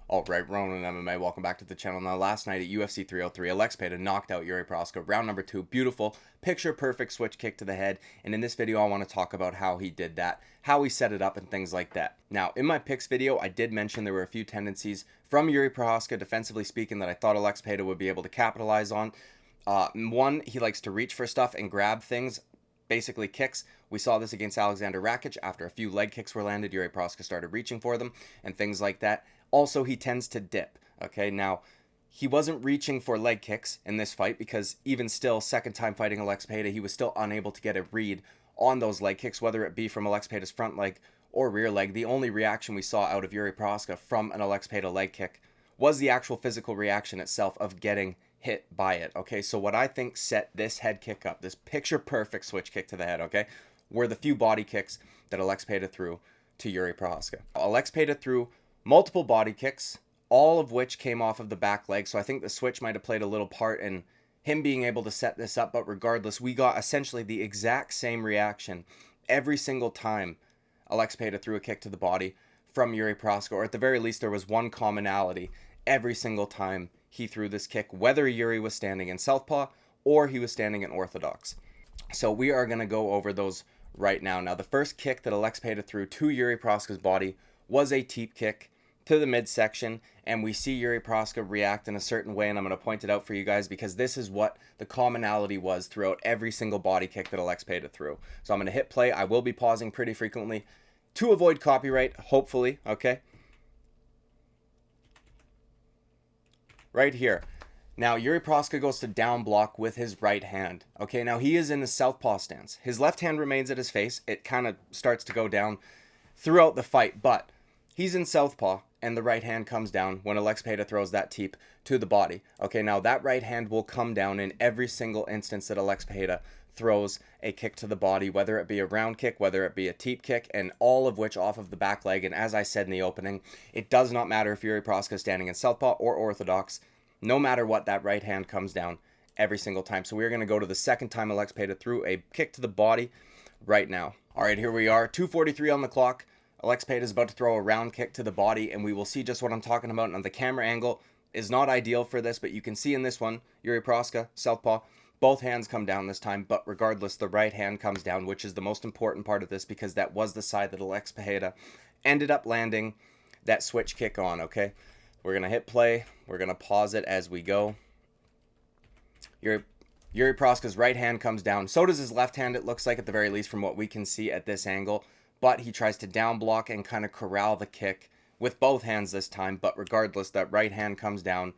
Alright, Ronan MMA, welcome back to the channel. Now, last night at UFC 303, Alex Pereira knocked out Jiri Prochazka, round number 2. Beautiful, picture-perfect switch kick to the head. And in this video, I want to talk about how he did that, how he set it up, and things like that. Now, in my picks video, I did mention there were a few tendencies from Jiri Prochazka, defensively speaking, that I thought Alex Pereira would be able to capitalize on. One, he likes to reach for stuff and grab things, basically kicks. We saw this against Alexander Rakic. After a few leg kicks were landed, Jiri Prochazka started reaching for them and things like that. Also, he tends to dip. Okay, now he wasn't reaching for leg kicks in this fight because even still, second time fighting Alex Pereira, he was still unable to get a read on those leg kicks, whether it be from Alex Pereira's front leg or rear leg. The only reaction we saw out of Jiri Prochazka from an Alex Pereira leg kick was the actual physical reaction itself of getting hit by it. Okay, so what I think set this head kick up, this picture perfect switch kick to the head, okay, were the few body kicks that Alex Pereira threw to Jiri Prochazka. Alex Pereira threw multiple body kicks, all of which came off of the back leg, so I think the switch might have played a little part in him being able to set this up, but regardless, we got essentially the exact same reaction every single time Alex Pereira threw a kick to the body from Jiri Prochazka, or at the very least there was one commonality every single time he threw this kick, whether Jiri was standing in southpaw or he was standing in orthodox. So we are going to go over those right now. Now, the first kick that Alex Pereira threw to Jiri Prochazka's body was a teep kick to the midsection, and we see Jiri Prochazka react in a certain way, and I'm going to point it out for you guys because this is what the commonality was throughout every single body kick that Alex Pereira threw. So I'm going to hit play. I will be pausing pretty frequently to avoid copyright, hopefully, okay? Right here. Now, Jiri Prochazka goes to down block with his right hand. Okay, now he is in the southpaw stance. His left hand remains at his face. It kind of starts to go down throughout the fight, but he's in southpaw, and the right hand comes down when Alex Pereira throws that teep to the body. Okay, now that right hand will come down in every single instance that Alex Pereira throws a kick to the body, whether it be a round kick, whether it be a teep kick, and all of which off of the back leg. And as I said in the opening, it does not matter if Jiri Prochazka is standing in southpaw or orthodox. No matter what, that right hand comes down every single time. So we're going to go to the second time Alex Pereira threw a kick to the body right now. All right, here we are, 2:43 on the clock. Alex Pereira is about to throw a round kick to the body, and we will see just what I'm talking about. Now, the camera angle is not ideal for this, but you can see in this one, Jiri Prochazka, southpaw, both hands come down this time, but regardless, the right hand comes down, which is the most important part of this because that was the side that Alex Pereira ended up landing that switch kick on, okay? We're going to hit play. We're going to pause it as we go. Jiri Prochazka's right hand comes down. So does his left hand, it looks like, at the very least, from what we can see at this angle. But he tries to down block and kind of corral the kick with both hands this time. But regardless, that right hand comes down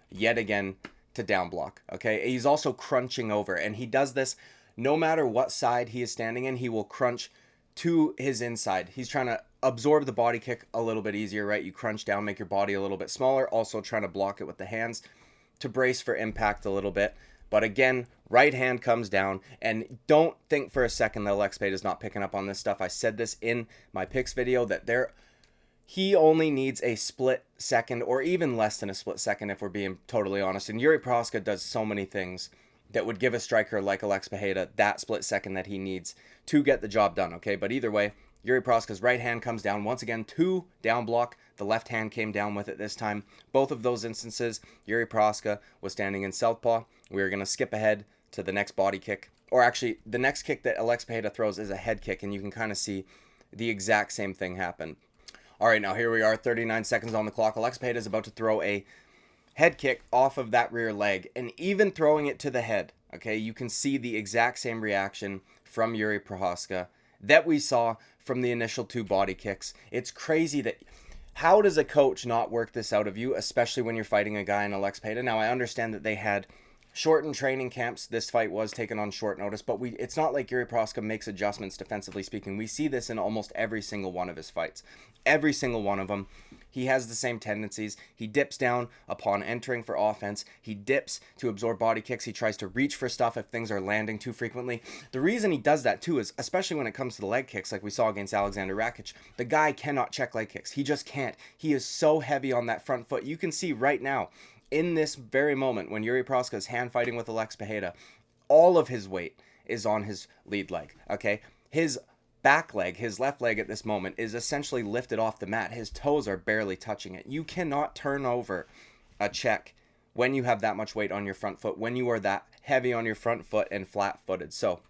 yet again to down block. Okay, he's also crunching over. And he does this no matter what side he is standing in. He will crunch to his inside. He's trying to absorb the body kick a little bit easier, right? You crunch down, make your body a little bit smaller, also trying to block it with the hands to brace for impact a little bit. But again, right hand comes down, and don't think for a second that Alex Pereira is not picking up on this stuff. I said this in my picks video that he only needs a split second, or even less than a split second if we're being totally honest. And Jiri Prochazka does so many things that would give a striker like Alex Pereira that split second that he needs to get the job done, okay? But either way, Jiri Prochazka's right hand comes down once again to down block. The left hand came down with it this time. Both of those instances, Jiri Prochazka was standing in southpaw. We are going to skip ahead to the next body kick. Or actually, the next kick that Alex Pereira throws is a head kick, and you can kind of see the exact same thing happen. All right, now here we are, 39 seconds on the clock. Alex Pereira is about to throw a head kick off of that rear leg, and even throwing it to the head, okay, you can see the exact same reaction from Jiri Prochazka that we saw from the initial two body kicks. It's crazy that how does a coach not work this out of you, especially when you're fighting a guy in Alex Pereira? Now, I understand that they had shortened training camps. This fight was taken on short notice, but it's not like Jiri Prochazka makes adjustments defensively speaking. We see this in almost every single one of his fights. Every single one of them. He has the same tendencies. He dips down upon entering for offense. He dips to absorb body kicks. He tries to reach for stuff if things are landing too frequently. The reason he does that too is, especially when it comes to the leg kicks, like we saw against Alexander Rakic, the guy cannot check leg kicks. He just can't. He is so heavy on that front foot. You can see right now, in this very moment, when Jiri Prochazka is hand fighting with Alex Pereira, all of his weight is on his lead leg, okay? His back leg, his left leg at this moment, is essentially lifted off the mat. His toes are barely touching it. You cannot turn over a check when you have that much weight on your front foot, when you are that heavy on your front foot and flat-footed. So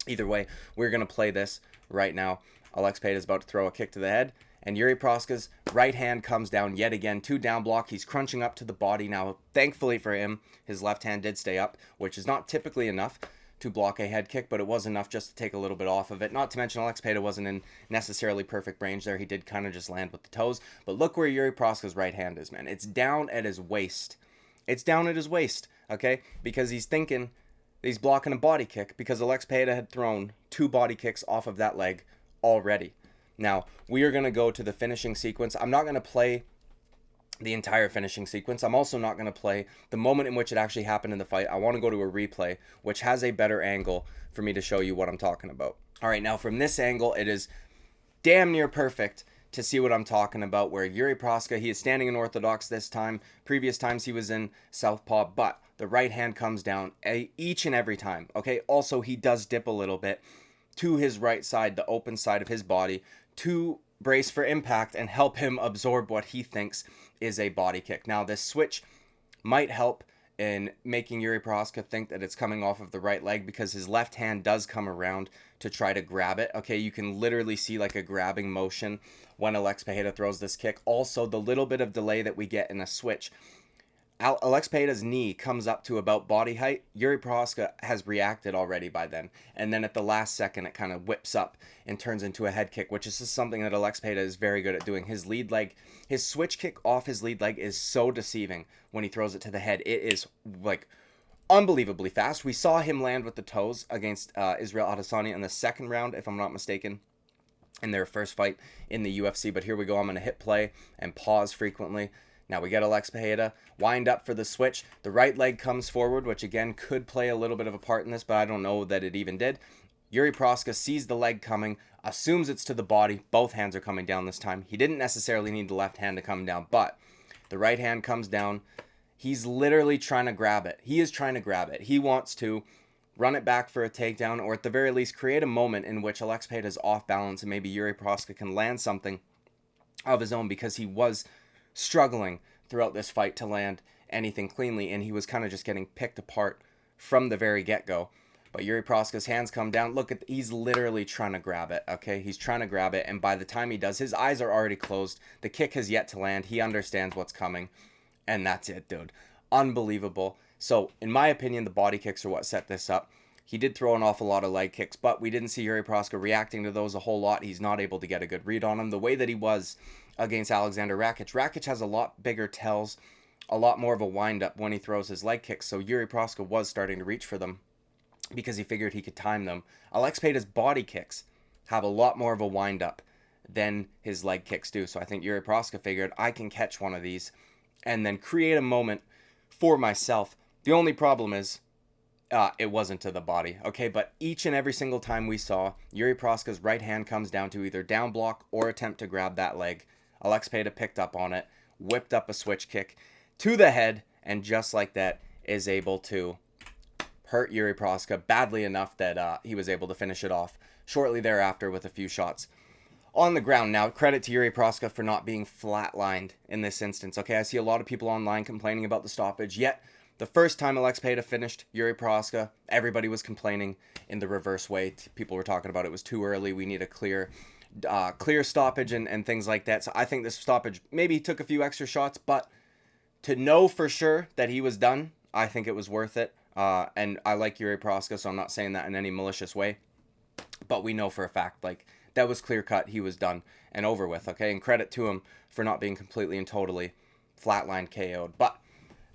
either way, we're going to play this right now. Alex Pereira is about to throw a kick to the head, and Jiri Prochazka's right hand comes down yet again to down block. He's crunching up to the body now. Thankfully for him, his left hand did stay up, which is not typically enough to block a head kick, but it was enough just to take a little bit off of it. Not to mention Alex Pereira wasn't in necessarily perfect range there. He did kind of just land with the toes. But look where Jiri Prochazka's right hand is, man. It's down at his waist. It's down at his waist, okay? Because he's thinking he's blocking a body kick because Alex Pereira had thrown 2 body kicks off of that leg already. Now, we are going to go to the finishing sequence. I'm not going to play the entire finishing sequence. I'm also not going to play the moment in which it actually happened in the fight. I want to go to a replay, which has a better angle for me to show you what I'm talking about. All right, now from this angle, it is damn near perfect to see what I'm talking about, where Jiri Prochazka, he is standing in orthodox this time. Previous times he was in southpaw, but the right hand comes down each and every time, okay? Also, he does dip a little bit to his right side, the open side of his body, to brace for impact and help him absorb what he thinks is a body kick. Now, this switch might help in making Jiri Prochazka think that it's coming off of the right leg because his left hand does come around to try to grab it. Okay, you can literally see like a grabbing motion when Alex Pereira throws this kick. Also, the little bit of delay that we get in a switch. Alex Pereira's knee comes up to about body height. Jiri Prochazka has reacted already by then. And then at the last second, it kind of whips up and turns into a head kick, which is just something that Alex Pereira is very good at doing. His lead leg, his switch kick off his lead leg is so deceiving when he throws it to the head. It is like unbelievably fast. We saw him land with the toes against Israel Adesanya in the second round, if I'm not mistaken, in their first fight in the UFC. But here we go. I'm going to hit play and pause frequently. Now we get Alex Pereira, wind up for the switch. The right leg comes forward, which again could play a little bit of a part in this, but I don't know that it even did. Jiri Prochazka sees the leg coming, assumes it's to the body. Both hands are coming down this time. He didn't necessarily need the left hand to come down, but the right hand comes down. He's literally trying to grab it. He is trying to grab it. He wants to run it back for a takedown, or at the very least create a moment in which Alex Pereira is off balance and maybe Jiri Prochazka can land something of his own, because he was struggling throughout this fight to land anything cleanly, and he was kind of just getting picked apart from the very get-go. But Jiri Prochazka's hands come down. Look, he's literally trying to grab it, okay? He's trying to grab it, and by the time he does, his eyes are already closed. The kick has yet to land. He understands what's coming, and that's it, dude. Unbelievable. So, in my opinion, the body kicks are what set this up. He did throw an awful lot of leg kicks, but we didn't see Jiri Prochazka reacting to those a whole lot. He's not able to get a good read on him the way that he was against Alexander Rakic. Rakic has a lot bigger tells, a lot more of a wind-up when he throws his leg kicks, so Jiri Prochazka was starting to reach for them because he figured he could time them. Alex Pereira's body kicks have a lot more of a wind-up than his leg kicks do, so I think Jiri Prochazka figured, I can catch one of these and then create a moment for myself. The only problem is, it wasn't to the body, okay? But each and every single time we saw Jiri Prochazka's right hand comes down to either down block or attempt to grab that leg, Alex Pereira picked up on it, whipped up a switch kick to the head, and just like that is able to hurt Jiri Prochazka badly enough that he was able to finish it off shortly thereafter with a few shots on the ground. Now, credit to Jiri Prochazka for not being flatlined in this instance, okay? I see a lot of people online complaining about the stoppage, yet the first time Alex Pereira finished Jiri Prochazka, everybody was complaining in the reverse way. People were talking about it was too early, we need a clear stoppage and things like that. So I think this stoppage maybe took a few extra shots, but to know for sure that he was done, I think it was worth it. And I like Jiri Prochazka, so I'm not saying that in any malicious way. But we know for a fact, like, that was clear cut. He was done and over with, okay? And credit to him for not being completely and totally flatlined KO'd. But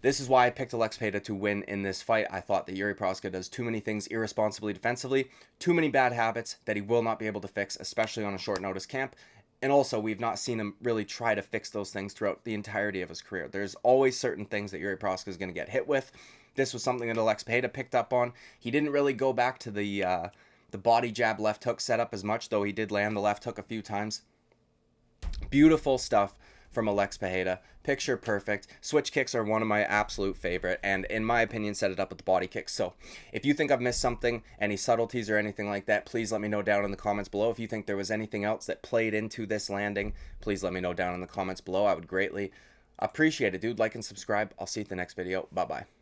this is why I picked Alex Pereira to win in this fight. I thought that Jiri Prochazka does too many things irresponsibly defensively, too many bad habits that he will not be able to fix, especially on a short notice camp. And also, we've not seen him really try to fix those things throughout the entirety of his career. There's always certain things that Jiri Prochazka is going to get hit with. This was something that Alex Pereira picked up on. He didn't really go back to the body jab left hook setup as much, though he did land the left hook a few times. Beautiful stuff from Alex Pereira. Picture perfect. Switch kicks are one of my absolute favorite, and in my opinion, set it up with the body kicks. So if you think I've missed something, any subtleties or anything like that, please let me know down in the comments below. If you think there was anything else that played into this landing, please let me know down in the comments below. I would greatly appreciate it, dude. Like and subscribe. I'll see you at the next video. Bye-bye.